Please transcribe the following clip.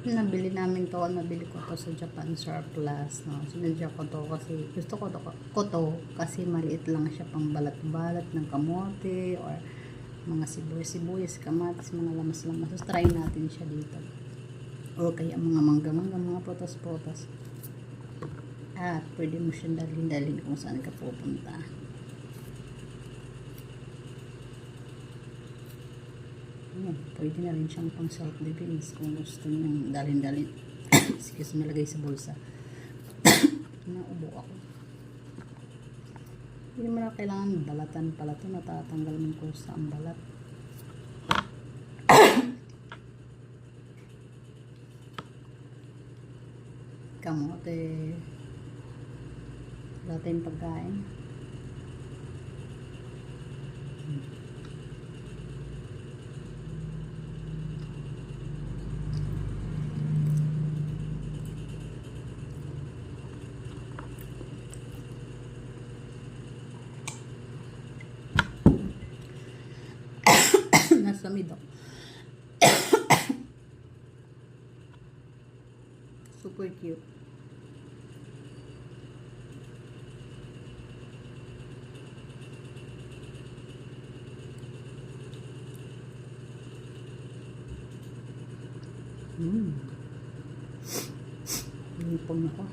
Nabili ko to sa Japan Surplus, no. Sinadya ko to kasi gusto ko to kasi maliit lang siya pang balat-balat ng kamote or mga sibuyas, kamatis, mga lamas-lamas. So, try natin siya dito. O kaya mga mangga-mangga, mga prutas-prutas. At pwede mo siyang dalhin-dalhin kung saan ka pupunta. Ayan, pwede na rin siyang pang self-defense kung gusto nyo dalhin-dalhin. Excuse me, lagay sa bulsa. Naubo ako. Hindi mo na kailangan balatan pala ito. Natatanggal mo ko sa ang balat. Kamote. Wala tayong pagkain. Nasa mid ako. Super cute. Nipon ako.